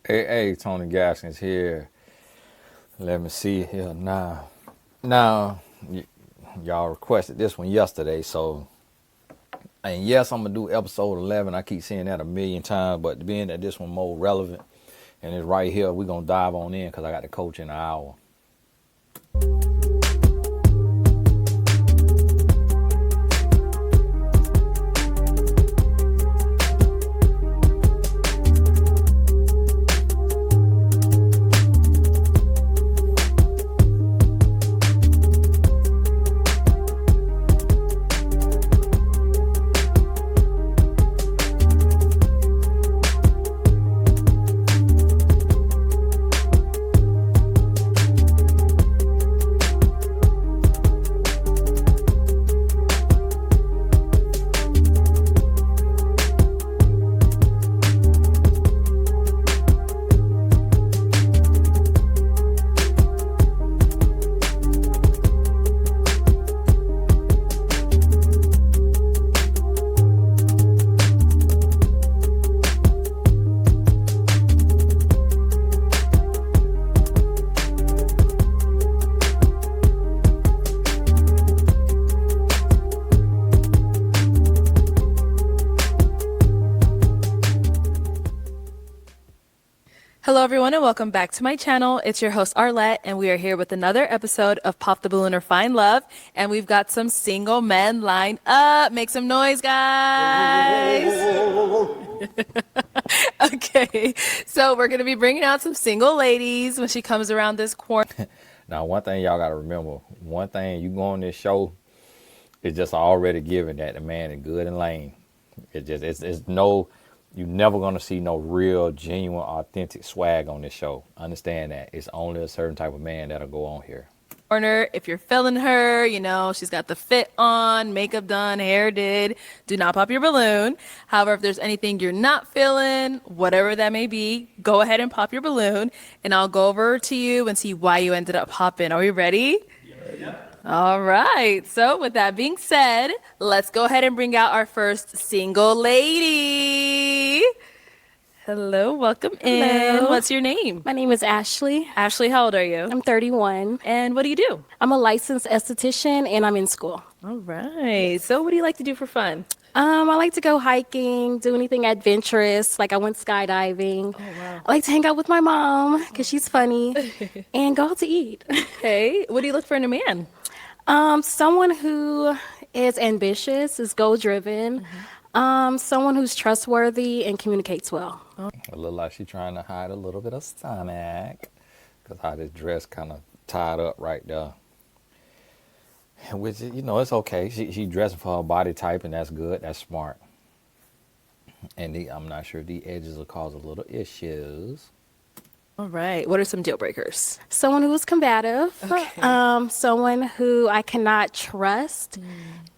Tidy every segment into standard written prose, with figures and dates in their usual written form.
Hey, Tony Gaskins here. Let me see here now. Y'all requested this one yesterday, so and yes, I'm gonna do episode 11. I keep saying that a million times, but being that this one more relevant and it's right here, we're gonna dive on in because I got the coach in an hour. Hello, everyone, and welcome back to my channel. It's your host, Arlette, and we are here with another episode of Pop the Balloon or Find Love. And we've got some single men lined up. Make some noise, guys. Okay, so we're going to be bringing out some single ladies when she comes around this corner. Now, one thing y'all gotta remember: one thing you go on this show is just already given that the man is good and lame. It's no. You never gonna see no real, genuine, authentic swag on this show. Understand that. It's only a certain type of man that'll go on here. If you're feeling her, you know, she's got the fit on, makeup done, hair did, do not pop your balloon. However, if there's anything you're not feeling, whatever that may be, go ahead and pop your balloon, and I'll go over to you and see why you ended up popping. Are we ready? Yeah. All right. So with that being said, let's go ahead and bring out our first single lady. Hello, welcome in. Hello. What's your name? My name is Ashley. Ashley, how old are you? I'm 31. And what do you do? I'm a licensed esthetician and I'm in school. All right. So what do you like to do for fun? I like to go hiking, do anything adventurous. Like I went skydiving. Oh, wow. I like to hang out with my mom because she's funny and go out to eat. Hey, what do you look for in a man? Someone who is ambitious, is goal-driven. Someone who's trustworthy and communicates well. It look like she trying to hide a little bit of stomach, cause how this dress kind of tied up right there. Which, you know, it's okay. She dressing for her body type, and that's good. That's smart. And I'm not sure the edges will cause a little issues. All right. What are some deal breakers? Someone who is combative. Okay. Someone who I cannot trust.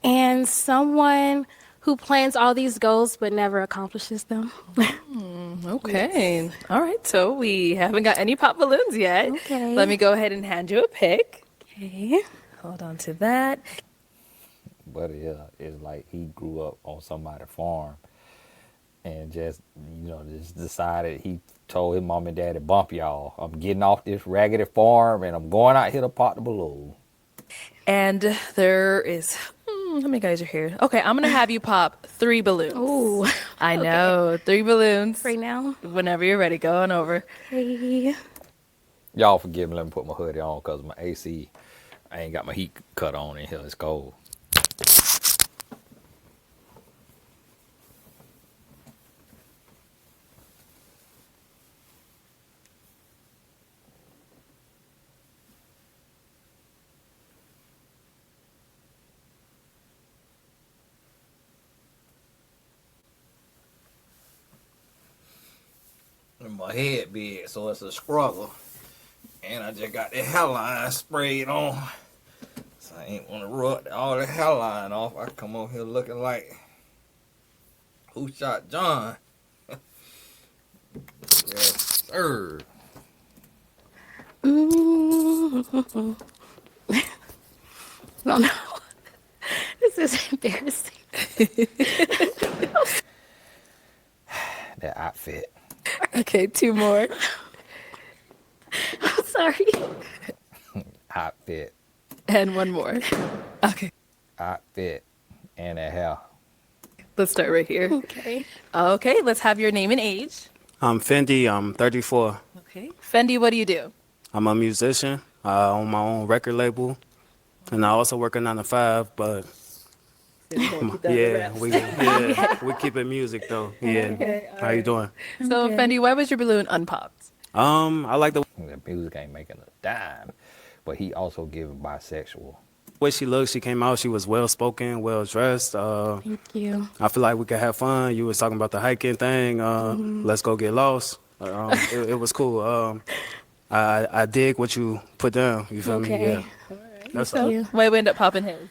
And someone who plans all these goals but never accomplishes them. Okay. All right. So we haven't got any pop balloons yet. Okay. Let me go ahead and hand you a pick. Okay. Hold on to that. But yeah, it's like he grew up on somebody's farm and just, you know, just decided he told his mom and daddy, bump y'all. I'm getting off this raggedy farm and I'm going out here to pop the balloon. And there is, how many guys are here? Okay, I'm going to have you pop 3 balloons. Ooh. I know, 3 balloons. Right now. Whenever you're ready, go on over. Okay. Y'all forgive me, let me put my hoodie on because my AC, I ain't got my heat cut on in here. It's cold. And my head big, so it's a struggle. And I just got the hairline sprayed on. So I ain't want to rub all the hairline off. I come over here looking like who shot John. Yes, sir. No, no. This is embarrassing. That outfit. Okay, two more. Sorry. Outfit, And one more. Okay, outfit, and a hair. let's start right here. Okay. Okay, let's have your name and age. I'm Fendi. I'm 34. Okay. Fendi, what do you do? I'm a musician on my own record label, and I also work a 9 to 5. But we keep it music though. Yeah. Okay, How you doing? So, Okay. Fendi, why was your balloon unpopped? I like the The music ain't making a dime, but he also giving bisexual. way she looked. She came out. She was well spoken, well dressed. Thank you. I feel like we could have fun. You was talking about the hiking thing. Let's go get lost. It was cool. I dig what you put down. You feel me? Okay. Yeah. That's So, all. you. why we end up popping his?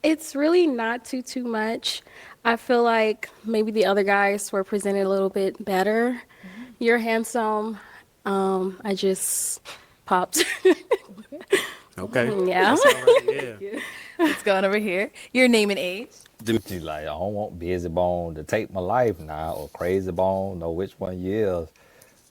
It's really not too much. I feel like maybe the other guys were presented a little bit better. You're handsome. I just popped. Okay. Yeah. That's all right. Yeah. Let's go on over here. Your name and age. She's like, I don't want Busy Bone to take my life now, or Crazy Bone, know which one you is.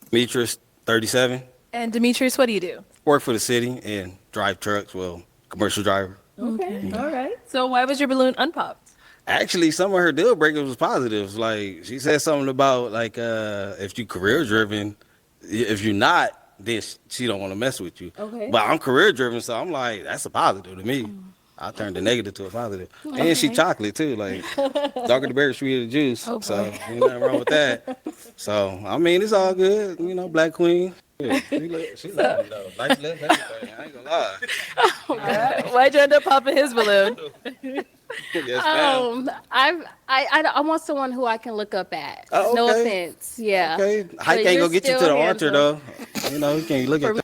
Demetrius, 37. And Demetrius, what do you do? Work for the city and drive trucks. Well, commercial driver. Okay. All right. So, why was your balloon unpopped? Actually, some of her deal breakers was positives. Like she said something about like if you career driven, if you're not, then she don't want to mess with you. Okay. But I'm career driven, so I'm like that's a positive to me. I turned the negative to a positive. And she chocolate too, like darker the berry, sweeter the juice. Oh, So boy. ain't nothing wrong with that. So I mean, it's all good. You know, Black Queen. Yeah, she love me though. Nice lips, everything. I ain't gonna lie. Why'd you end up popping his balloon? Yes, ma'am. I want someone who I can look up at. Oh, No okay. offense. Yeah. Okay, But Hike ain't you're gonna get you to still the altar handsome. though. You know, you can't look at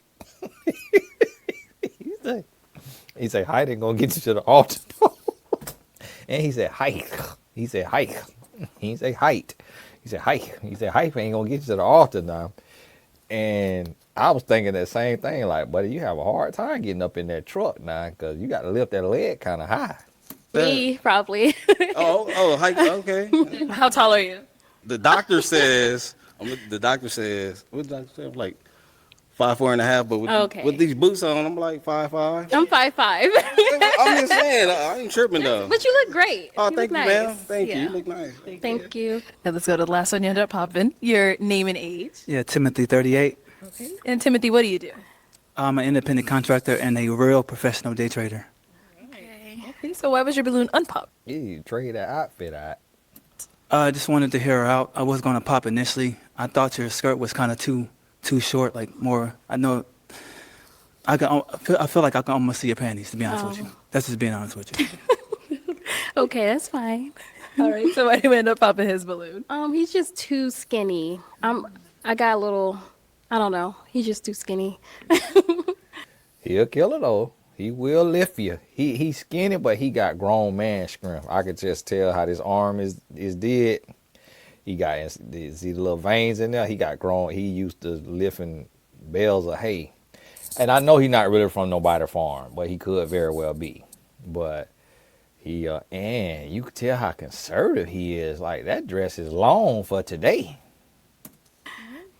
that. He said, height ain't gonna get you to the altar. And he said, hike. He said, hike. He didn't say height. He said, hike. He said, hike ain't gonna get you to the altar now. And I was thinking that same thing, like, buddy, you have a hard time getting up in that truck now, because you got to lift that leg kind of high. Me, probably. Hike. Okay. How tall are you? The doctor says. What the doctor said? I'm like 5'4.5", but Okay. with these boots on, I'm like 5'5". I'm 5'5". I'm just saying, I ain't tripping though. But you look great. Oh, You thank look you, ma'am. nice. Thank you. Yeah. You look nice. Thank you. Now let's go to the last one you ended up popping. Your name and age. Yeah, Timothy, 38. And Timothy, what do you do? I'm an independent contractor and a real professional day trader. Okay, so why was your balloon unpopped? You trade that outfit out. I just wanted to hear her out. I was going to pop initially. I thought your skirt was kind of too short, like more. I know. I feel like I can almost see your panties. To be honest with you, that's just being honest with you. Okay, that's fine. All right, so why did we end up popping his balloon? He's just too skinny. I got a little, I don't know. He's just too skinny. He'll kill it though. He will lift you. He's skinny, but he got grown man strength. I could just tell how this arm is dead. He got see the little veins in there. He got grown. He used to lifting bales of hay. And I know he's not really from nobody farm, but he could very well be. But he and you could tell how conservative he is. Like that dress is long for today.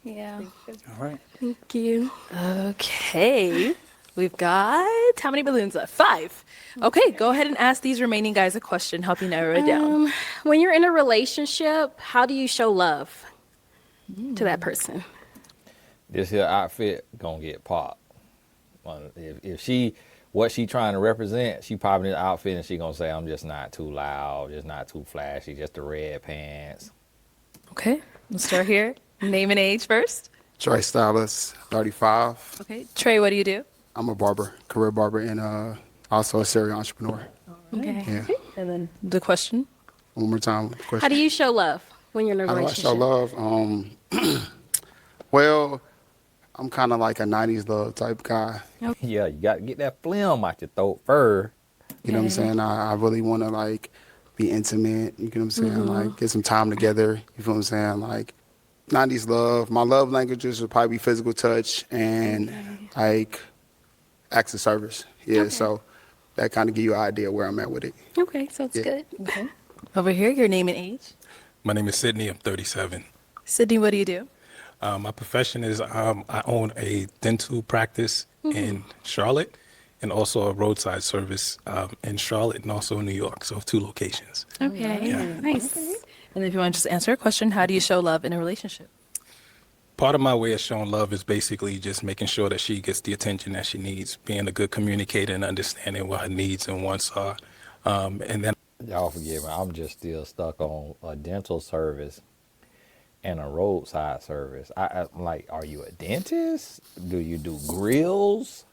Yeah. All right. Thank you. Okay. We've got how many balloons left? 5. Okay, go ahead and ask these remaining guys a question, help you narrow it down. When you're in a relationship, how do you show love to that person? This here outfit gonna get popped. If she what she trying to represent, she popping this outfit and she gonna say, I'm just not too loud, just not too flashy, just the red pants. Okay, let's start here. Name and age first. Trey Stylist, 35. Okay, Trey, what do you do? I'm a barber, career barber, and also a serial entrepreneur. Okay. Yeah. And then the question. One more time. Question. How do you show love when you're in a How do I relationship? show love? Well, I'm kind of like a 90s love type guy. Yeah, you gotta get that phlegm out your throat first. You know what I'm saying? I really want to like be intimate. You know what I'm saying? Like get some time together. You feel what I'm saying? Like 90s love. My love languages would probably be physical touch and like acts of service. Yeah, so that kind of give you an idea where I'm at with it. Okay, so it's Yeah. good. Over here, your name and age. My name is Sydney. I'm 37. Sydney, what do you do? My profession is I own a dental practice in Charlotte and also a roadside service in Charlotte and also in New York. So 2 locations. Okay, nice. And if you want to just answer a question, how do you show love in a relationship? Part of my way of showing love is basically just making sure that she gets the attention that she needs, being a good communicator and understanding what her needs and wants are. And then Y'all forgive me. I'm just still stuck on a dental service and a roadside service. I'm like, are you a dentist? Do you do grills?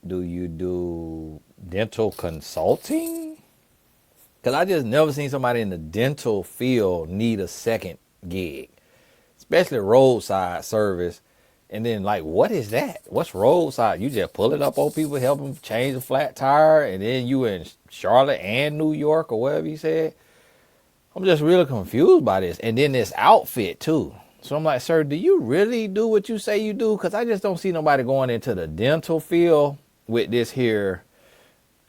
Do you do dental consulting? Because I just never seen somebody in the dental field need a second gig, especially roadside service. And then, like, what is that? What's roadside? You just pull it up on people, help them change a flat tire, and then you in Charlotte and New York or whatever you said. I'm just really confused by this. And then this outfit, too. So I'm like, sir, do you really do what you say you do? Because I just don't see nobody going into the dental field with this here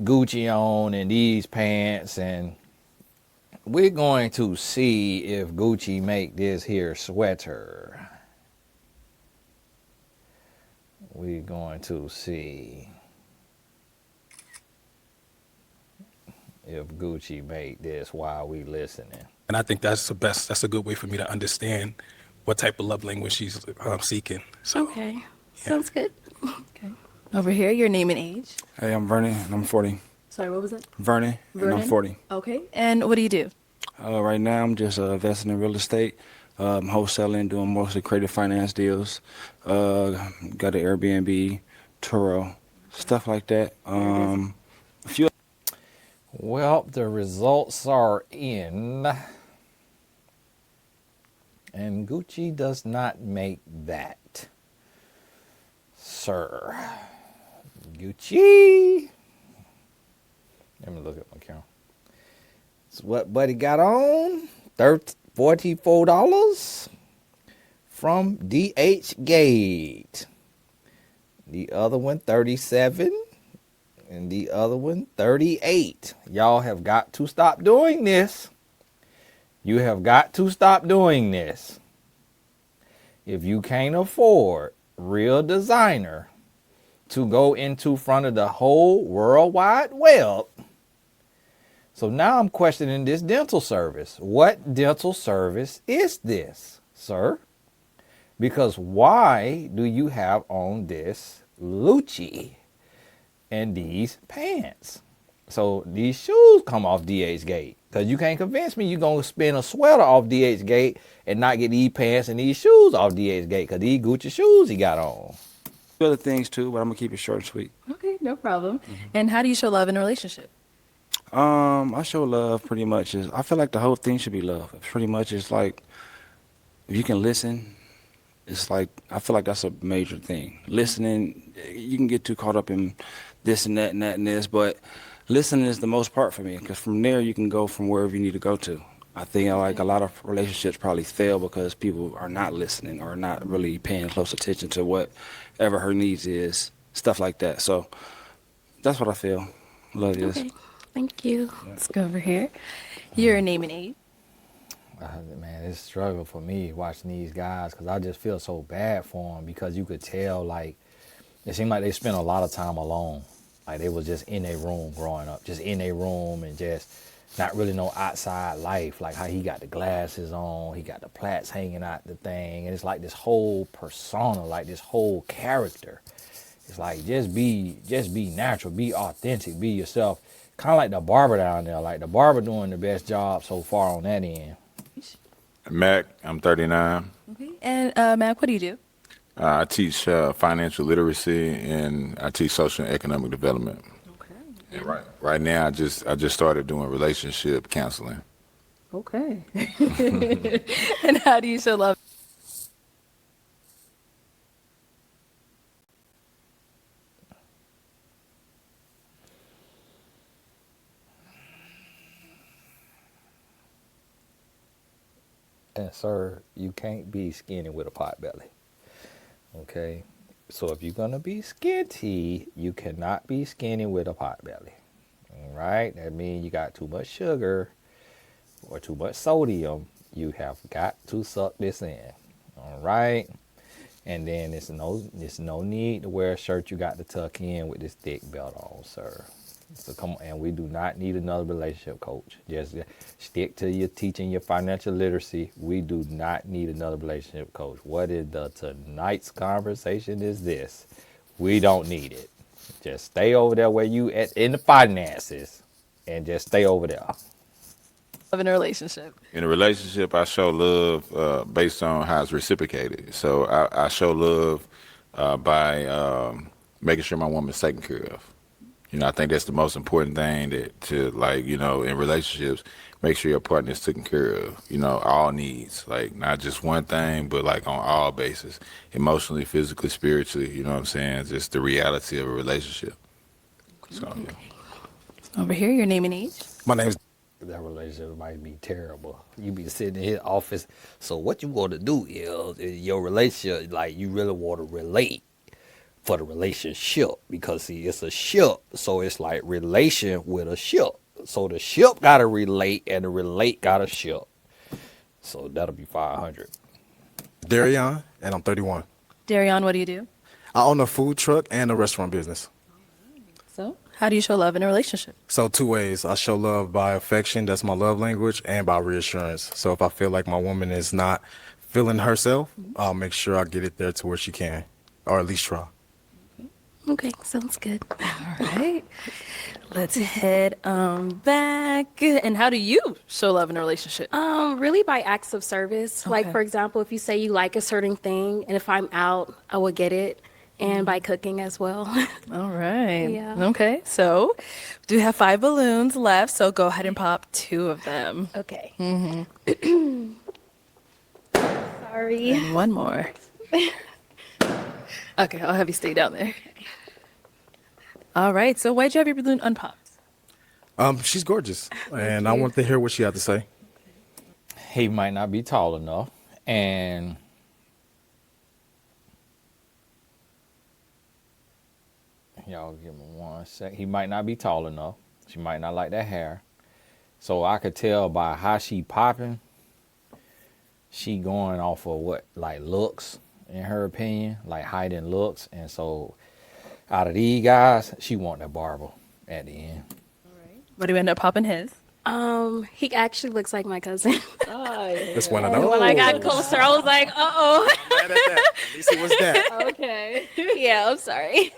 Gucci on and these pants. And we're going to see if Gucci make this here sweater. We're going to see if Gucci make this while we listening. and I think that's a good way for me to understand what type of love language she's seeking. So Okay, sounds good. Over here, your name and age. Hey, I'm Vernon, and I'm 40. Sorry, what was that? Vernon, and I'm 40. Okay. And what do you do? Right now, I'm just investing in real estate, wholesaling, doing mostly creative finance deals. Got an Airbnb, Turo, stuff like that. A few. Well, the results are in. And Gucci does not make that, sir. Gucci. Let me look at my camera. So what Buddy got on? $44 from DH Gate. The other one, 37. And the other one, 38. Y'all have got to stop doing this. You have got to stop doing this. If you can't afford real designer to go into front of the whole World Wide Web. So now I'm questioning this dental service. What dental service is this, sir? Because why do you have on this Lucci and these pants? So these shoes come off DH Gate. Because you can't convince me you're going to spend a sweater off DH Gate and not get these pants and these shoes off DH Gate. Because these Gucci shoes he got on. Other things too, but I'm gonna keep it short and sweet. Okay, no problem. And how do you show love in a relationship? I show love pretty much I feel like the whole thing should be love. Pretty much it's like if you can listen, it's like I feel like that's a major thing. Listening, you can get too caught up in this and that and that and this, but listening is the most part for me because from there you can go from wherever you need to go to. I think like a lot of relationships probably fail because people are not listening or not really paying close attention to whatever her needs is, stuff like that. So that's what I feel. Love is. Okay, thank you. Let's go over here. Your name and age. Man, it's a struggle for me watching these guys because I just feel so bad for them because you could tell, like, it seemed like they spent a lot of time alone. Like, they was just in their room growing up, just in their room and just not really no outside life, like how he got the glasses on, he got the plaits hanging out the thing, and it's like this whole persona, like this whole character. It's like just be natural, be authentic, be yourself. Kind of like the barber down there, like the barber doing the best job so far on that end. Mac, I'm 39. Okay. And Mac, what do you do? I teach financial literacy and I teach social and economic development. And right now, I just started doing relationship counseling. Okay. And how do you show love? And sir, you can't be skinny with a pot belly. Okay? So if you're going to be skinty, you cannot be skinny with a pot belly. All right? That means you got too much sugar or too much sodium You have got to suck this in. All right. And then it's no need to wear a shirt you got to tuck in with this thick belt on, sir. So come on, and we do not need another relationship coach. Just stick to your teaching your financial literacy. We do not need another relationship coach. What is the tonight's conversation is this. We don't need it. Just stay over there where you at in the finances and just stay over there. Love in a relationship. In a relationship, I show love based on how it's reciprocated. So I show love by making sure my woman's taken care of. I think that's the most important thing in relationships, make sure your partner is taken care of, all needs, like not just one thing, but like on all bases, emotionally, physically, spiritually, you know what I'm saying? Just the reality of a relationship. So, yeah. Over here, your name and age. My name's That relationship might be terrible. You be sitting in his office. So what you want to do is your relationship, like you really want to relate for the relationship because see, it's a ship. So it's like relation with a ship. So the ship got to relate and the relate got a ship. So that'll be 500. Darion, and I'm 31. Darion, what do you do? I own a food truck and a restaurant business. So, how do you show love in a relationship? So 2 ways. I show love by affection, that's my love language, and by reassurance. So if I feel like my woman is not feeling herself, I'll make sure I get it there to where she can, or at least try. Okay, sounds good. All right. Let's head back. And how do you show love in a relationship? Really by acts of service. Like, Okay. for example, if you say you like a certain thing, and if I'm out, I will get it. And by cooking as well. All right. Yeah. Okay. So, we do have 5 balloons left. So, go ahead and pop 2 of them. Okay. Sorry. And 1 more. Okay. I'll have you stay down there. All right. So, why'd you have your balloon unpopped? She's gorgeous, and I want to hear what she had to say. He might not be tall enough. And y'all give me 1 sec. He might not be tall enough. She might not like that hair. So I could tell by how she popping, she going off of what, like looks, in her opinion, like height and looks. And so out of these guys, she want that barber at the end. What do you end up popping his? He actually looks like my cousin. That's one of And those. when I got closer, I was like, uh-oh. Mad at that. At least it was that. Okay. Yeah, I'm sorry.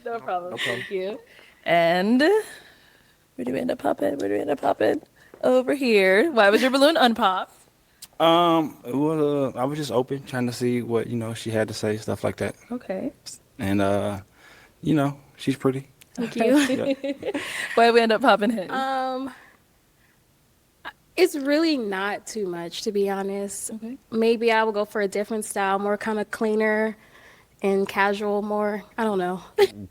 No problem. Thank you. And where do we end up popping? Where do we end up popping? Over here. Why was your balloon unpopped? Well, I was just open, trying to see what she had to say, stuff like that. Okay. And she's pretty. Thank you. Why we end up popping his? It's really not too much, to be honest. Okay. Maybe I will go for a different style, more kind of cleaner and casual more. I don't know.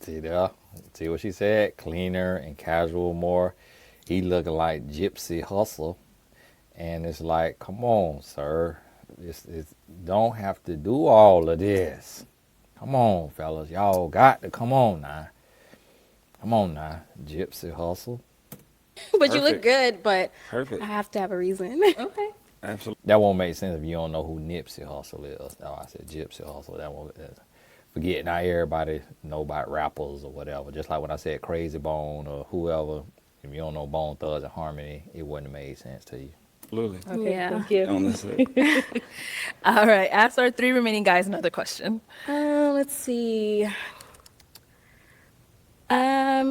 See there? See what she said? Cleaner and casual more. He looking like Gypsy Hustle. And it's like, come on, sir. It's don't have to do all of this. Come on, fellas. Y'all got to come on now. Come on now. Gypsy Hustle. But you look Perfect. good, but Perfect. I have to have a reason. Okay. Absolutely. That won't make sense if you don't know who Nipsey Hussle is. Oh, I said Gypsy Hustle. That won't. Forget now. Everybody know about rappers or whatever. Just like when I said Crazy Bone or whoever. If you don't know Bone Thugs and Harmony, it wouldn't have made sense to you. Absolutely. Okay. Yeah. Thank you. On this side. All right. Ask our 3 remaining guys another question. Let's see.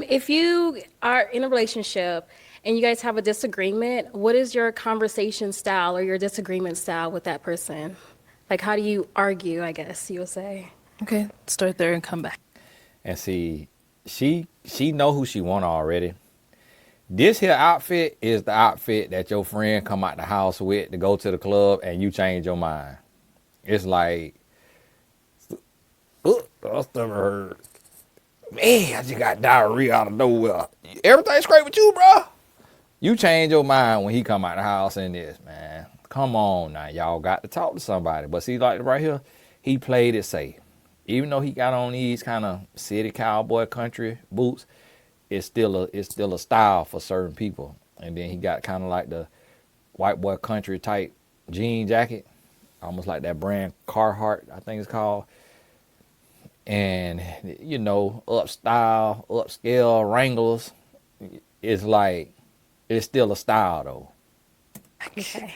If you are in a relationship and you guys have a disagreement, what is your conversation style or your disagreement style with that person? Like, how do you argue, I guess you'll say? Okay. Start there and come back. And see, she know who she want already. This here outfit is the outfit that your friend come out the house with to go to the club and you change your mind. It's like, I never heard. Man, I just got diarrhea out of nowhere. Everything's great with you, bro. You change your mind when he come out the house in this, man. Come on now, y'all got to talk to somebody. But see, like right here, he played it safe. Even though he got on these kind of city cowboy country boots, it's still a style for certain people. And then he got kind of like the white boy country type jean jacket, almost like that brand Carhartt, I think it's called. And you know, upscale Wranglers. It's like it's still a style though. Okay.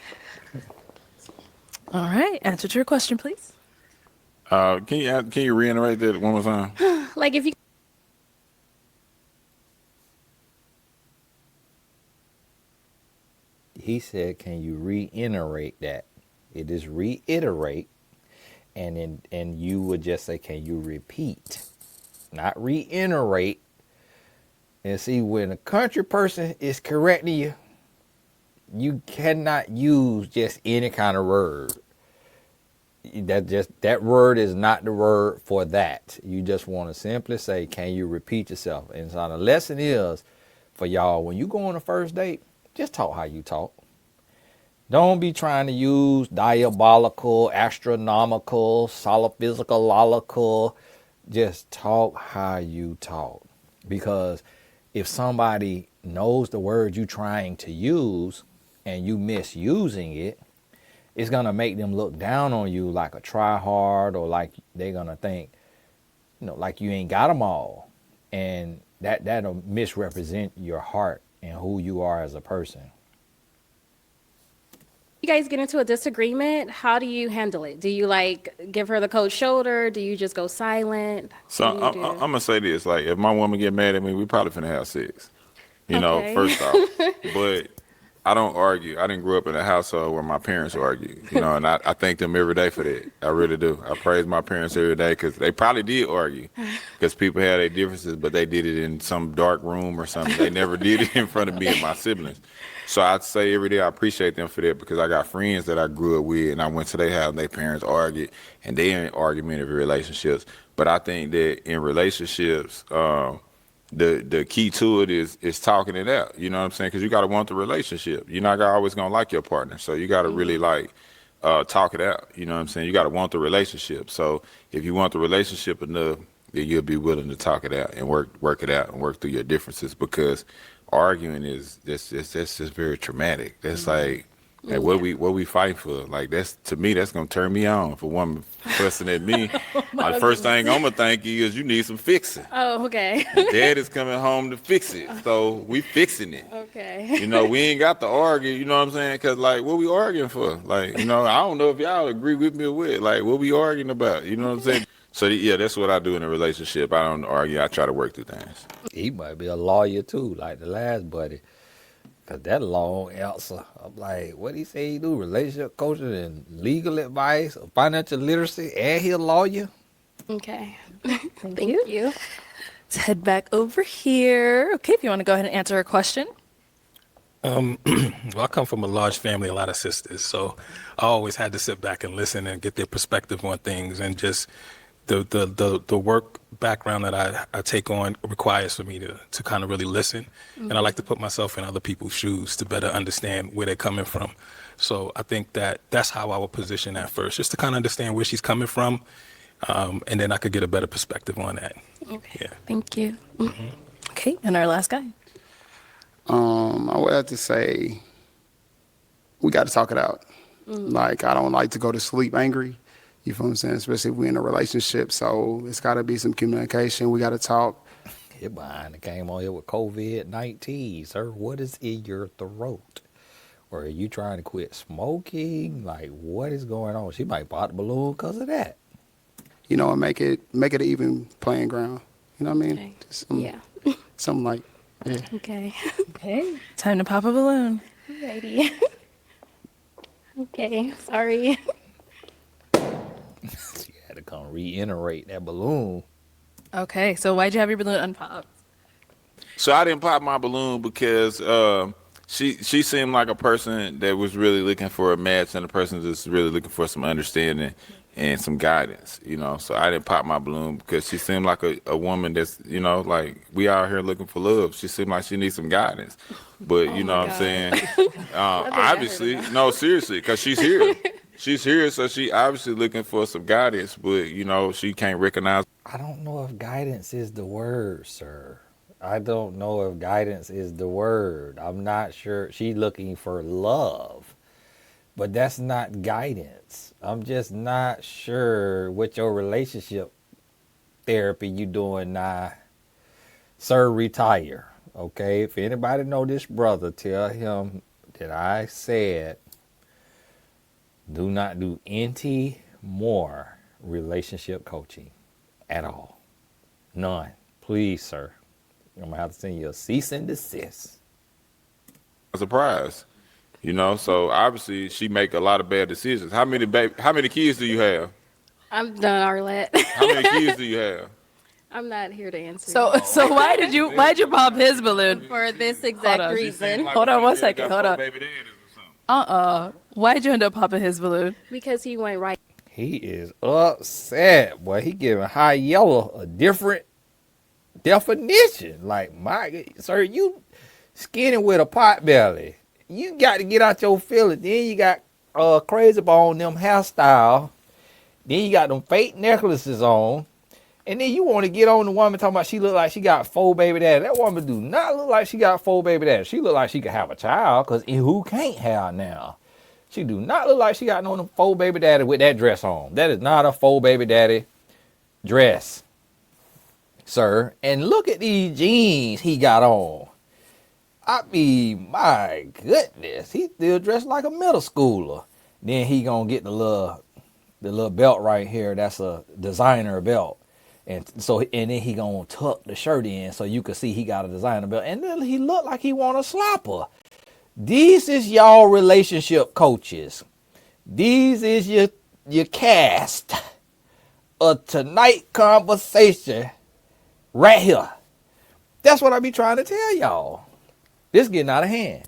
All right. Answer to your question, please. Can you reiterate that one more time? Like if you He said, "Can you reiterate that?" It is reiterate, and you would just say, "Can you repeat?" Not reiterate. And see, when a country person is correcting you, you cannot use just any kind of word. That word is not the word for that. You just want to simply say, "Can you repeat yourself?" And so the lesson is for y'all, when you go on a first date, just talk how you talk. Don't be trying to use diabolical, astronomical, solophysical. Just talk how you talk. Because if somebody knows the word you're trying to use and you misusing it, it's going to make them look down on you like a try hard, or like they're going to think, like you ain't got them all. And that'll misrepresent your heart and who you are as a person. you guys get into a disagreement, how do you handle it? Do you like give her the cold shoulder? Do you just go silent? So What do you I'm do? gonna say this: like, if my woman get mad at me, we probably finna have sex. Okay. First off, but I don't argue. I didn't grow up in a household where my parents argue. And I thank them every day for that. I really do. I praise my parents every day because they probably did argue, because people had their differences, but they did it in some dark room or something. They never did it in front of me and my siblings. So I'd say every day I appreciate them for that, because I got friends that I grew up with and I went to their house and their parents argued, and they in argumentative relationships. But I think that in relationships, the key to it is talking it out. You know what I'm saying? Because you got to want the relationship. You're not always gonna like your partner, so you got to really like talk it out. You know what I'm saying? You got to want the relationship. So if you want the relationship enough, then you'll be willing to talk it out and work it out and work through your differences. Because arguing is that's just very traumatic. That's like what we fight for. Like, that's, to me, that's gonna turn me on. If a woman fussing at me, the first thing I'm gonna think is you need some fixing. Oh, okay. Dad is coming home to fix it, so we fixing it. Okay. We ain't got to argue. You know what I'm saying? Because like, what we arguing for? Like, I don't know if y'all agree with me or what. Like, what we arguing about? You know what I'm saying? So yeah, that's what I do in a relationship. I don't argue. I try to work through things. He might be a lawyer too, like the last buddy. Cause that long answer, I'm like, what he say he do? Relationship coaching and legal advice, financial literacy, and he a lawyer? Okay. Thank you. Let's head back over here. Okay, if you want to go ahead and answer her question. Well, I come from a large family, a lot of sisters, so I always had to sit back and listen and get their perspective on things, and just the work background that I take on requires for me to kind of really listen, and I like to put myself in other people's shoes to better understand where they're coming from. So I think that's how I would position that first, just to kind of understand where she's coming from, and then I could get a better perspective on that. Okay. Yeah. Thank you. Okay, and our last guy. I would have to say we got to talk it out. Like, I don't like to go to sleep angry. You feel what I'm saying? Especially if we're in a relationship. So it's got to be some communication. We got to talk. His behind came on here with COVID-19, sir. What is in your throat? Or are you trying to quit smoking? Like, what is going on? She might pop the balloon because of that. And make it an even playing ground. You know what I mean? Okay. Just Yeah. something like, yeah. Okay. Okay, time to pop a balloon. Alrighty. Okay. Sorry. She had to come reiterate that balloon. Okay, so why'd you have your balloon unpopped? So I didn't pop my balloon because she seemed like a person that was really looking for a match, and a person that's really looking for some understanding and some guidance. So I didn't pop my balloon because she seemed like a woman that's, like, we out here looking for love. She seemed like she needs some guidance. But you know what I'm saying? Obviously, no, seriously, because she's here. She's here, so she obviously looking for some guidance, but she can't recognize. I don't know if guidance is the word, sir. I don't know if guidance is the word. I'm not sure. She's looking for love. but that's not guidance. I'm just not sure what your relationship therapy you doing now. Sir, retire. Okay, if anybody know this brother, tell him that I said do not do any more relationship coaching at all. None. Please, sir. I'm gonna have to send you a cease and desist. A surprise. You know, so obviously she make a lot of bad decisions. How many kids do you have? I'm done, Arlette. How many kids do you have? I'm not here to answer So why'd you pop his balloon? for this Hold exact on. reason. Hold on 1 second. Hold on. Why'd you end up popping his balloon? Because he went right. He is upset. Boy, he giving high yellow a different definition. Like, my sir, you skinny with a pot belly. You got to get out your feelings. Then you got crazy bone them hairstyle. Then you got them fake necklaces on. And then you want to get on the woman talking about she look like she got 4 baby daddies. That woman do not look like she got 4 baby daddies. She look like she could have a child, because who can't have now? She do not look like she got no 4 baby daddies with that dress on. That is not a 4 baby daddy dress, sir. And look at these jeans he got on. I mean, my goodness, he still dressed like a middle schooler. Then he gonna get the little belt right here. That's a designer belt. And then he gonna tuck the shirt in so you can see he got a designer belt. And then he look like he want a slapper. These is y'all relationship coaches. These is your cast. A tonight conversation right here. That's what I be trying to tell y'all. This getting out of hand.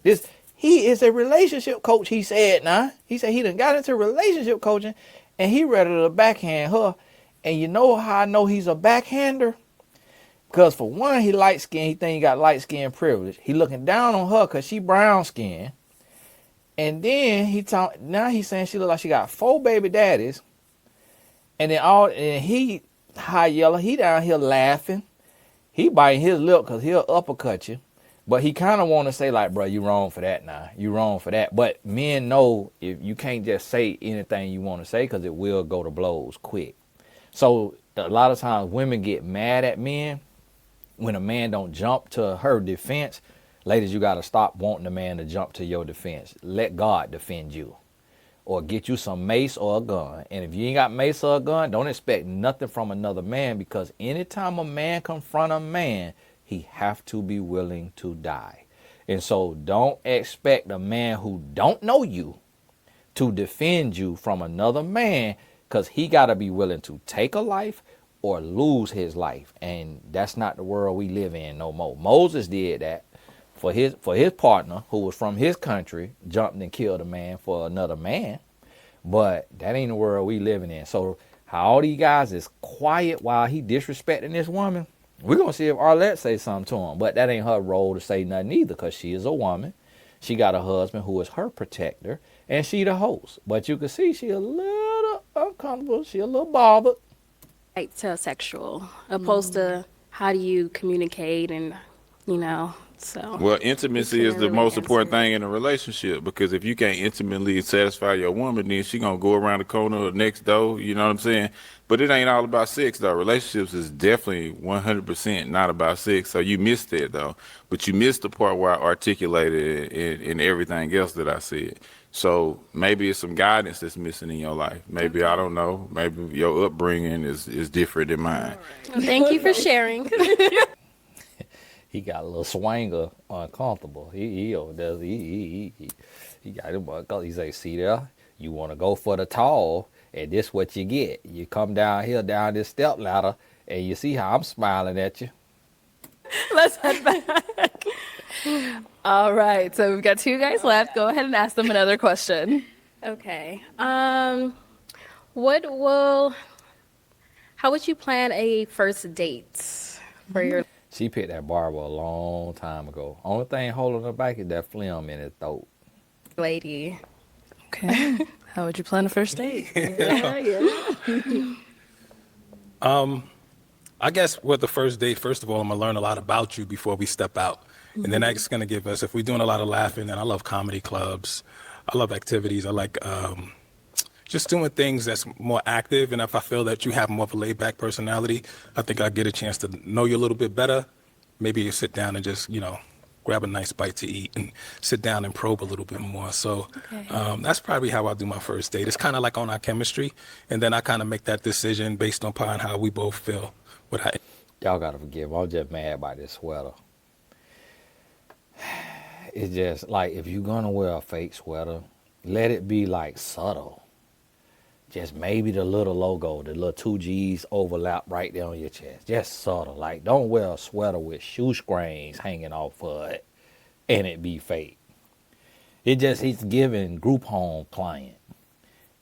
He is a relationship coach, he said now. He said he done got into relationship coaching and he ready to backhand her. And you know how I know he's a backhander? Because for one, he light skinned. He think he got light skin privilege. He looking down on her because she brown skin. And then now he's saying she look like she got 4 baby daddies. And then he high yellow. He down here laughing. He biting his lip because he'll uppercut you. But he kind of want to say like, bro, you wrong for that now. You wrong for that. But men know if you can't just say anything you want to say because it will go to blows quick. So a lot of times women get mad at men when a man don't jump to her defense. Ladies, you got to stop wanting a man to jump to your defense. Let God defend you. Or get you some mace or a gun. And if you ain't got mace or a gun, don't expect nothing from another man, because anytime a man confront a man, he have to be willing to die. And so don't expect a man who don't know you to defend you from another man, because he got to be willing to take a life or lose his life. And that's not the world we live in no more. Moses did that for his partner, who was from his country, jumped and killed a man for another man. But that ain't the world we living in. So how all these guys is quiet while he disrespecting this woman, we're going to see if Arlette say something to him. But that ain't her role to say nothing either, because she is a woman. She got a husband who is her protector, and she the host. But you can see she a little uncomfortable. She a little bothered. Right to sexual, opposed to how do you communicate and, so. Well, intimacy is the most important thing in a relationship, because if you can't intimately satisfy your woman, then she gonna go around the corner or next door, you know what I'm saying? But it ain't all about sex, though. Relationships is definitely 100% not about sex, so you missed that, though. But you missed the part where I articulated it in everything else that I said. So maybe it's some guidance that's missing in your life. Maybe, I don't know, maybe your upbringing is different than mine. Well, thank you for sharing. He got a little swanger uncomfortable. He got him uncomfortable. He say, see there, you want to go for the tall, and this what you get. You come down here, down this step ladder, and you see how I'm smiling at you. Let's head back. All right. So we've got 2 guys left. Go ahead and ask them another question. Okay. How would you plan a first date for your? She picked that barber a long time ago. Only thing holding her back is that phlegm in his throat. Lady? Okay. How would you plan a first date? I guess with the first date, first of all, I'm going to learn a lot about you before we step out. And then that's going to give us, if we're doing a lot of laughing, and I love comedy clubs, I love activities. I like just doing things that's more active. And if I feel that you have more of a laid back personality, I think I get a chance to know you a little bit better. Maybe you sit down and just, grab a nice bite to eat and sit down and probe a little bit more. So Okay. that's probably how I do my first date. It's kind of like on our chemistry. And then I kind of make that decision based upon how we both feel. What I Y'all gotta forgive me. I'm just mad about this sweater. It's just like if you're gonna wear a fake sweater, let it be like subtle. Just maybe the little logo, the little two G's overlap right there on your chest. Just subtle. Like don't wear a sweater with shoestrings hanging off of it and it be fake. It's giving group home client.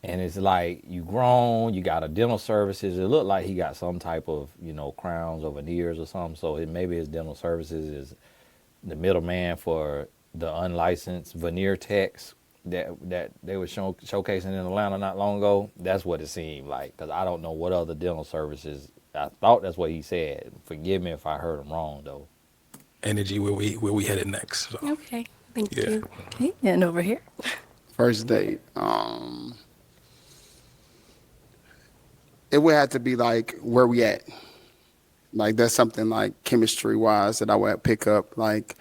And it's like you grown, you got a dental services. It looked like he got some type of, crowns or veneers or something. So maybe his dental services is the middleman for the unlicensed veneer techs that they were showcasing in Atlanta not long ago. That's what it seemed like, because I don't know what other dental services. I thought that's what he said. Forgive me if I heard him wrong though. energy where we headed next. So, Okay, thank yeah. you. Okay, and over here. First date. It would have to be like where we at. Like that's something like chemistry wise that I would pick up. Like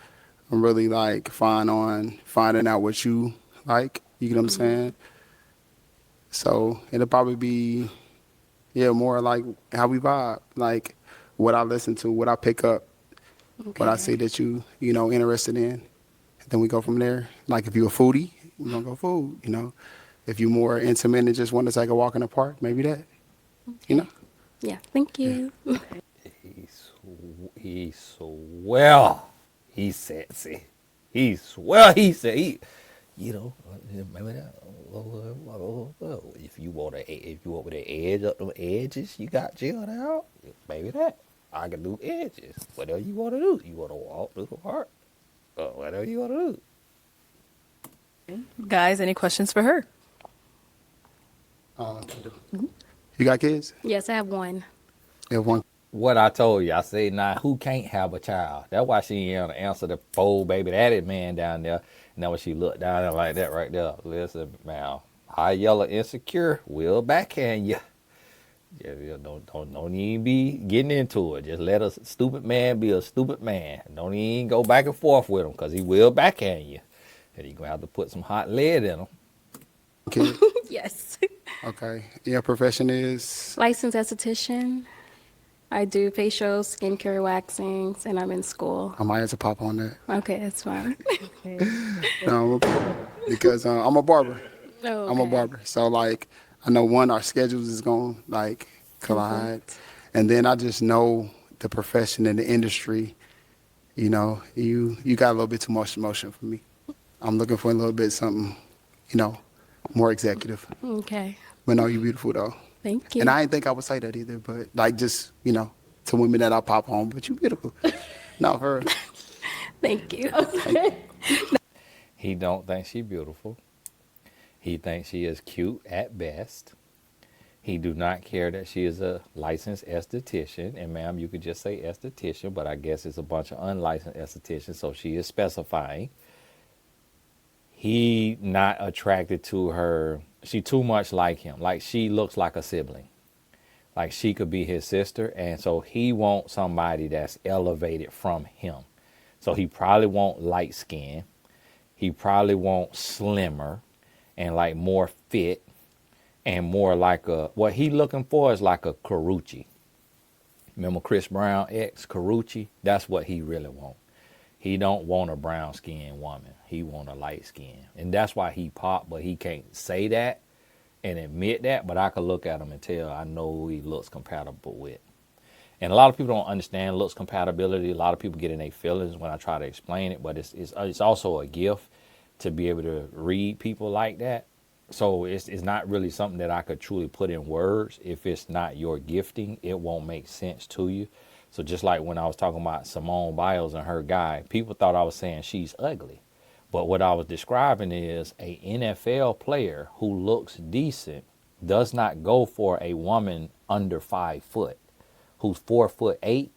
I'm really like fine on finding out what you like. You get what I'm saying? So it'll probably be more like how we vibe. Like what I listen to, what I pick up, what I see that you know interested in. Then we go from there. Like if you're a foodie, we're gonna go food. If you're more intimate and just want to take a walk in the park, maybe that. You know. Yeah, thank you. He's swell. He's sexy. He's swell. He said remember that. If you want with the edge up the edges, you got chilled out. Maybe that I can do edges. Whatever you want to do. You want to walk through the park. Whatever you want to do. Guys, any questions for her? You got kids? Yes, I have one. You have one. What I told you, I say now, who can't have a child? That's why she ain't able to answer the old baby daddy man down there. And then when she looked down there like that right there, listen, man, high yellow insecure, will backhand you. Yeah, don't even be getting into it. Just let a stupid man be a stupid man. Don't even go back and forth with him, because he will backhand you. And you're going to have to put some hot lead in him. Okay. Yes. Okay. Your profession is? Licensed esthetician. I do facials, skincare waxings, and I'm in school. I might have to pop on that. Okay, that's fine. No, because I'm a barber. Oh, I'm a okay. barber. So, like, I know, our schedules is going to, like, collide. And then I just know the profession and the industry, you got a little bit too much emotion for me. I'm looking for a little bit something, more executive. Okay. But no, you beautiful, though. Thank you. And I didn't think I would say that either, but, like, just, to women that I pop on, but you beautiful. No, for real. Thank you. He don't think she beautiful. He thinks she is cute at best. He do not care that she is a licensed esthetician. And ma'am, you could just say esthetician, but I guess it's a bunch of unlicensed estheticians, so she is specifying. He not attracted to her. She too much like him. Like she looks like a sibling. Like she could be his sister. And so he wants somebody that's elevated from him. So he probably won't light skin. He probably won't slimmer and like more fit and more like what he looking for is like a Carucci. Remember Chris Brown ex Carucci? That's what he really want. He don't want a brown skinned woman. He want a light skin. And that's why he popped, but he can't say that and admit that. But I could look at him and tell I know who he looks compatible with. And a lot of people don't understand looks compatibility. A lot of people get in their feelings when I try to explain it, but it's also a gift to be able to read people like that. So it's not really something that I could truly put in words. If it's not your gifting, it won't make sense to you. So just like when I was talking about Simone Biles and her guy, people thought I was saying she's ugly. But what I was describing is a NFL player who looks decent does not go for a woman under 5 foot who's 4'8".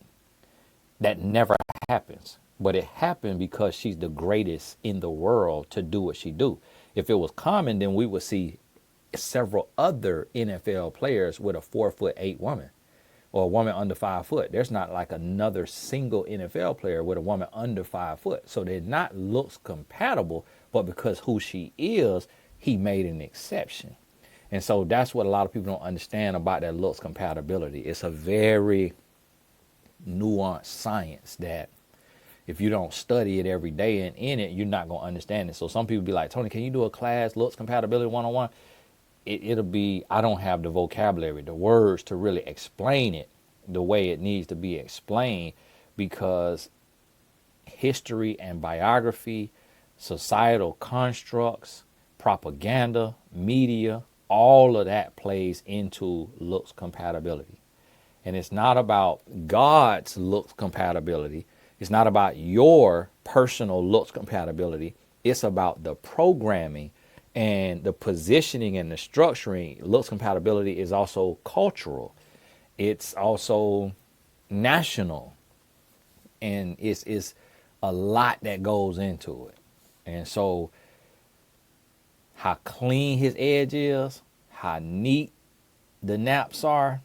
That never happens. But it happened because she's the greatest in the world to do what she do. If it was common, then we would see several other NFL players with a 4'8" woman or a woman under 5 foot. There's not like another single NFL player with a woman under 5 foot. So they're not looks compatible, but because who she is, he made an exception. And so that's what a lot of people don't understand about that looks compatibility. It's a very nuanced science that if you don't study it every day and in it, you're not going to understand it. So some people be like, Tony, can you do a class, looks compatibility 101? It'll be, I don't have the vocabulary, the words to really explain it the way it needs to be explained, because history and biography, societal constructs, propaganda, media, all of that plays into looks compatibility. And it's not about God's looks compatibility. It's not about your personal looks compatibility. It's about the programming and the positioning and the structuring. Looks compatibility is also cultural. It's also national. And it's a lot that goes into it. And so how clean his edge is, how neat the naps are.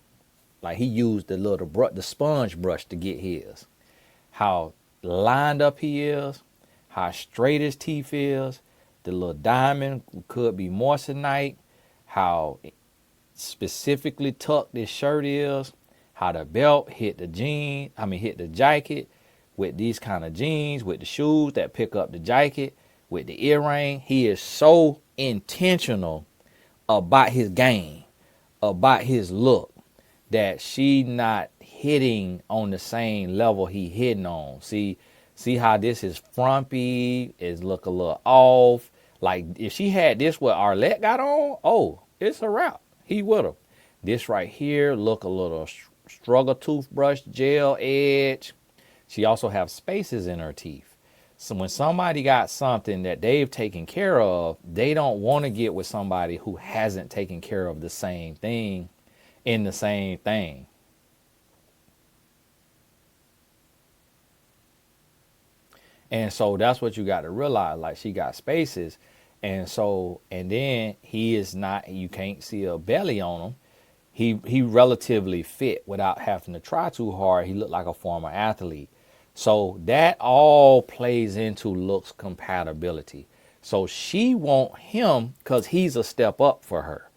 Like he used the sponge brush to get his. How lined up he is, how straight his teeth is, the little diamond could be moissanite, how specifically tucked this shirt is, how the belt hit the jacket with these kind of jeans, with the shoes that pick up the jacket, with the earring. He is so intentional about his game, about his look, that she not hitting on the same level he hitting on. See how this is frumpy, is look a little off. Like if she had this what Arlette got on, oh, it's a wrap. He would have. This right here look a little struggle toothbrush gel edge. She also have spaces in her teeth. So when somebody got something that they've taken care of, they don't want to get with somebody who hasn't taken care of the same thing in the same thing. And so that's what you got to realize. Like she got spaces. And then he is not, you can't see a belly on him. He relatively fit without having to try too hard. He looked like a former athlete. So that all plays into looks compatibility. So she want him because he's a step up for her.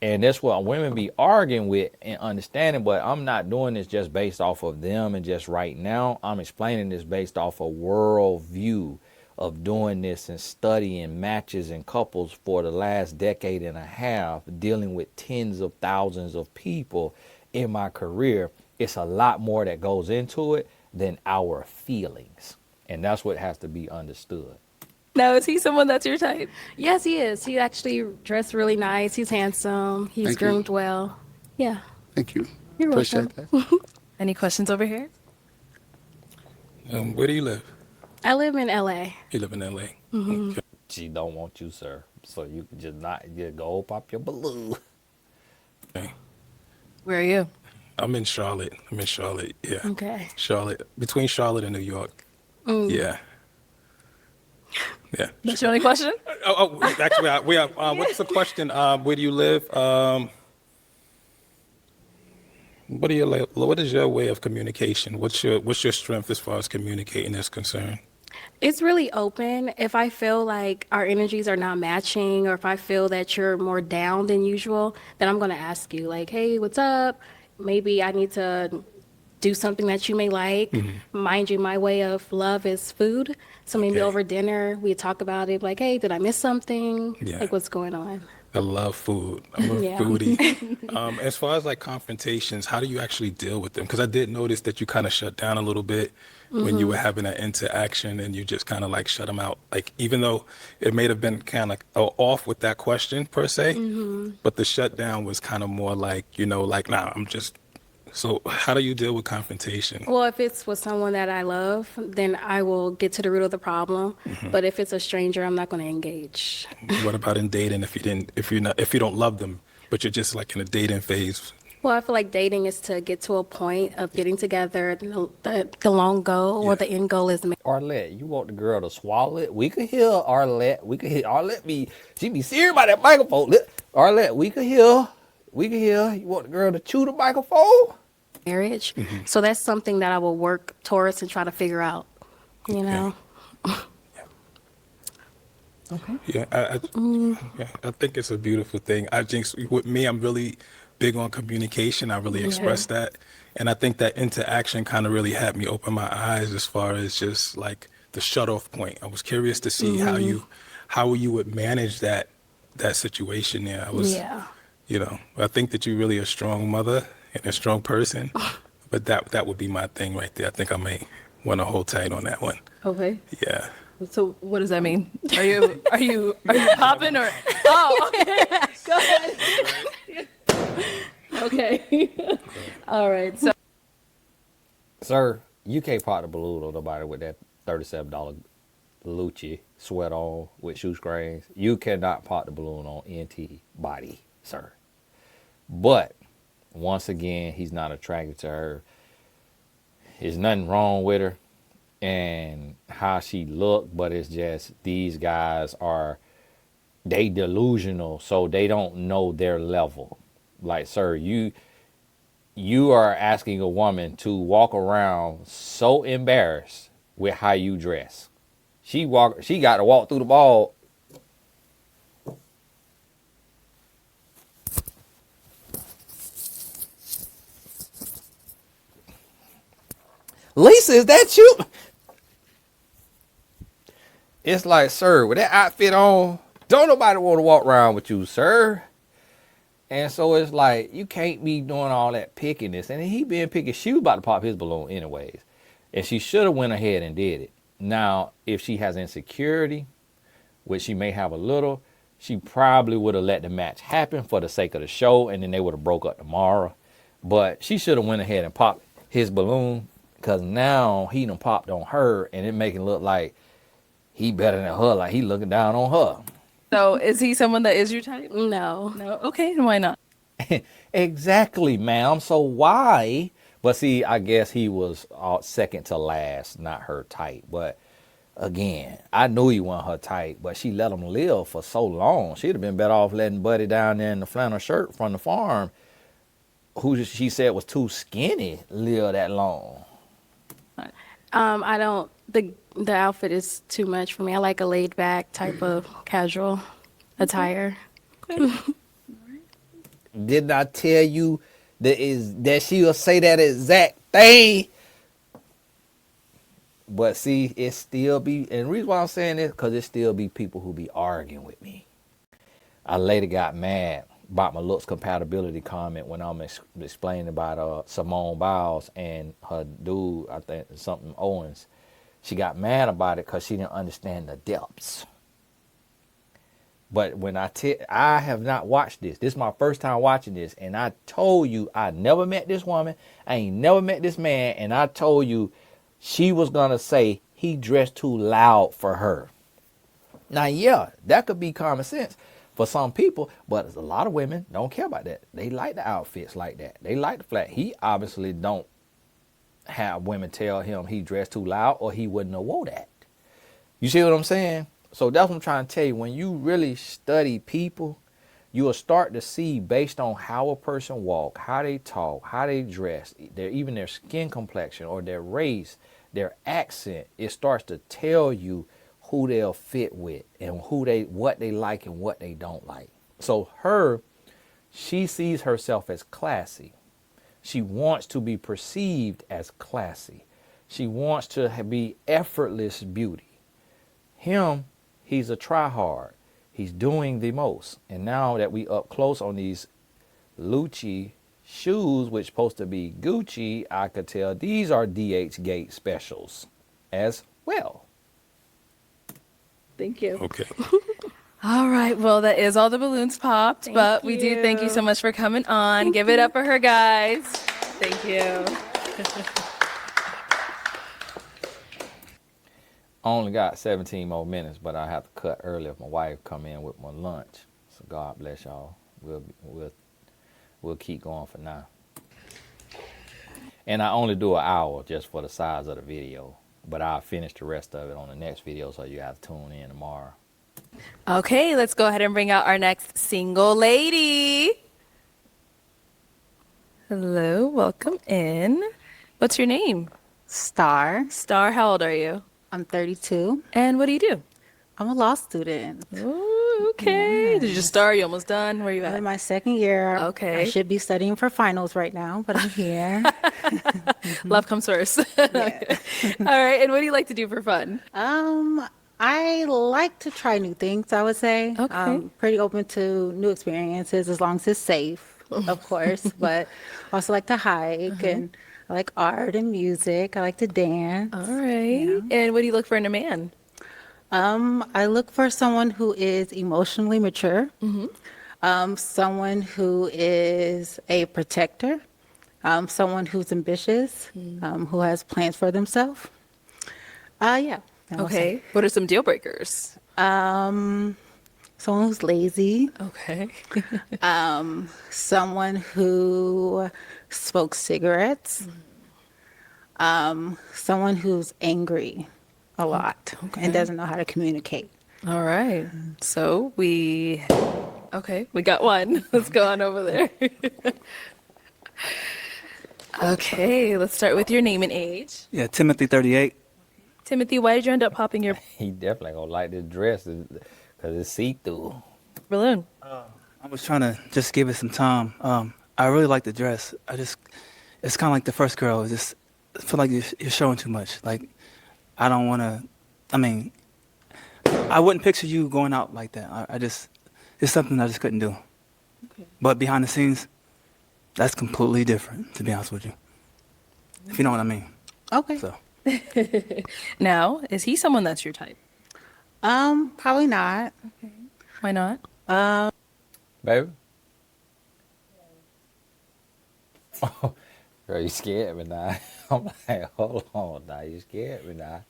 And that's what women be arguing with and understanding. But I'm not doing this just based off of them and just right now. I'm explaining this based off a world view of doing this and studying matches and couples for the last decade and a half, dealing with tens of thousands of people in my career. It's a lot more that goes into it than our feelings. And that's what has to be understood. Now, is he someone that's your type? Yes, he is. He actually dressed really nice. He's handsome. He's Thank you. groomed well. Yeah. Thank you. You're Appreciate welcome. that. Any questions over here? Where do you live? I live in LA. You live in LA. Mm-hmm. Okay. She don't want you, sir. So you can just go pop your balloon. Okay. Where are you? I'm in Charlotte. Yeah. Okay. Charlotte, between Charlotte and New York. Yeah. Yeah. That's your only question? Actually, we have. What's the question? Where do you live? What is your way of communication? What's your strength as far as communicating is concerned? It's really open. If I feel like our energies are not matching, or if I feel that you're more down than usual, then I'm going to ask you, like, hey, what's up? Maybe I need to do something that you may like. Mind you, my way of love is food. So maybe over dinner, we talk about it, like, hey, did I miss something? Yeah. Like, what's going on? I love food. I'm a Yeah. foodie. As far as like confrontations, how do you actually deal with them? Because I did notice that you kind of shut down a little bit when you were having that interaction, and you just kind of like shut them out. Like, even though it may have been kind of off with that question per se, but the shutdown was kind of more like, like, nah, I'm just. So how do you deal with confrontation? Well, if it's with someone that I love, then I will get to the root of the problem. But if it's a stranger, I'm not going to engage. What about in dating? If you don't love them, but you're just like in a dating phase? Well, I feel like dating is to get to a point of getting together. The long goal or the end goal is Arlette, you want the girl to swallow it? We could hear Arlette. We could hear Arlette she be serious about that microphone. Arlette, we could hear. We could hear. You want the girl to chew the microphone? marriage. So that's something that I will work towards and try to figure out, you know? Yeah, I think it's a beautiful thing. I think with me, I'm really big on communication. I really express that. And I think that interaction kind of really had me open my eyes as far as just like the shut off point. I was curious to see how you would manage that situation there. I think that you're really a strong mother and a strong person, but that would be my thing right there. I think I may want to hold tight on that one. Okay. Yeah. So what does that mean? Are you popping or? Oh, okay. Go ahead. Okay. All right. So, Sir, you can't pop the balloon on nobody with that $37 Lucci sweat on with shoestrings. You cannot pop the balloon on NT body, sir. But once again, he's not attracted to her. There's nothing wrong with her and how she looked, but it's just these guys they delusional, so they don't know their level. Like, sir, you are asking a woman to walk around so embarrassed with how you dress. She got to walk through the mall. Lisa, is that you? It's like, sir, with that outfit on, don't nobody want to walk around with you, sir. And so it's like, you can't be doing all that pickiness. And he being picky, she was about to pop his balloon anyways. And she should have went ahead and did it. Now, if she has insecurity, which she may have a little, she probably would have let the match happen for the sake of the show, and then they would have broke up tomorrow. But she should have went ahead and popped his balloon, because now he done popped on her, and it making it look like he better than her, like he looking down on her. so is he someone that is your type? No. No. Okay. Then why not? Exactly, ma'am. So why? But see, I guess he was second to last, not her type. But again, I knew he wasn't her type, but she let him live for so long. She'd have been better off letting Buddy down there in the flannel shirt from the farm, who she said was too skinny, live that long. I don't, the outfit is too much for me. I like a laid back type of casual attire. Didn't I tell you that she'll say that exact thing? But see, it still be, and the reason why I'm saying this, because it still be people who be arguing with me. I later got mad about my looks compatibility comment when I'm explaining about Simone Biles and her dude, I think something Owens. She got mad about it because she didn't understand the depths. But when I have not watched this. This is my first time watching this. And I told you I never met this woman. I ain't never met this man. And I told you she was going to say he dressed too loud for her. Now, yeah, that could be common sense for some people. But a lot of women don't care about that. They like the outfits like that. They like the flat. He obviously don't have women tell him he dressed too loud or he wouldn't have wore that. You see what I'm saying? So that's what I'm trying to tell you. When you really study people, you will start to see based on how a person walk, how they talk, how they dress, even their skin complexion or their race, their accent. It starts to tell you who they'll fit with and what they like and what they don't like. So she sees herself as classy. She wants to be perceived as classy. She wants to be effortless beauty. Him, he's a try-hard. He's doing the most. And now that we up close on these Lucci shoes, which supposed to be Gucci, I could tell these are DH Gate specials as well. Thank you. Okay. All right. Well, that is all the balloons popped, but we do thank you so much for coming on. Give it up for her, guys. Thank you. I only got 17 more minutes, but I have to cut early if my wife come in with my lunch. So God bless y'all. We'll keep going for now. And I only do an hour just for the size of the video. But I'll finish the rest of it on the next video, so you have to tune in tomorrow. Okay, let's go ahead and bring out our next single lady. Hello, welcome in. What's your name? Star. Star, how old are you? I'm 32. And what do you do? I'm a law student. Ooh, okay. Did you just start? You almost done? Where are you I'm in at? my second year. Okay. I should be studying for finals right now, but I'm here. Love comes first. All right, and what do you like to do for fun? I like to try new things, I would say. Okay. I'm pretty open to new experiences as long as it's safe, of course, but also like to hike and I like art and music. I like to dance. All right. And what do you look for in a man? I look for someone who is emotionally mature, someone who is a protector, someone who's ambitious, who has plans for themselves. Yeah. I would say. Okay. What are some deal breakers? Someone who's lazy, Okay. someone who smokes cigarettes, someone who's angry a lot and doesn't know how to communicate. All right. So we got one. Let's go on over there. Okay, let's start with your name and age. Yeah, Timothy 38. Timothy, why did you end up popping your He definitely gonna like this dress because it's see-through. balloon? I was trying to just give it some time. I really like the dress. It's kind of like the first girl. I feel like you're showing too much. Like, I don't want to, I wouldn't picture you going out like that. It's something I just couldn't do. Okay. But behind the scenes, that's completely different, to be honest with you. If you know what I mean. Okay. So, Now, is he someone that's your type? Probably not. Why not? Baby? Girl, you scared me now. I'm like, hold on now, you scared me now.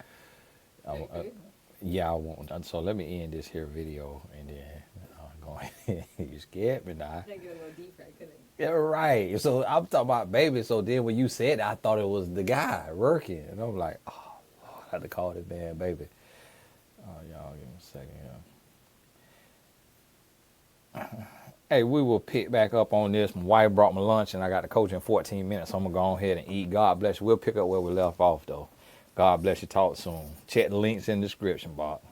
Yeah, I won't. So let me end this here video and then go ahead. You scared me now. Yeah, right. So I'm talking about baby. So then when you said it, I thought it was the guy working. And I'm like, oh, Lord, I had to call this man baby. Y'all give me a second here. Hey, we will pick back up on this. My wife brought me lunch and I got to coach in 14 minutes. So I'm going to go ahead and eat. God bless you. We'll pick up where we left off, though. God bless you. Talk soon. Check the links in the description box.